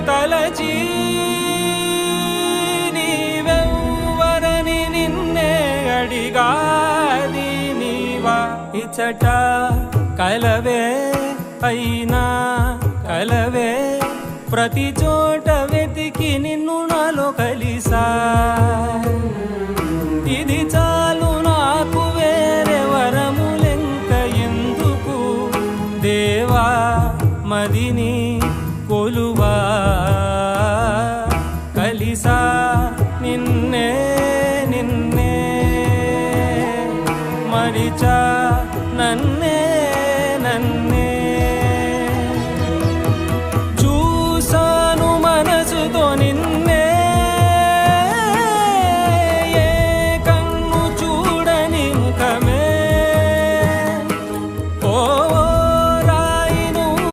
తలచి నీవెవ్వరని నిన్నే అడిగాది నీవా ఇచ్చట కలవే అయినా కలవే ప్రతి చోట వెతికి నిన్ను నాలో కలిసా ఇది చాలు నాకు వేరే వరములెంక ఎందుకు దేవా మదిని కొలువా కలిసా నిన్నే నిన్నే మరిచా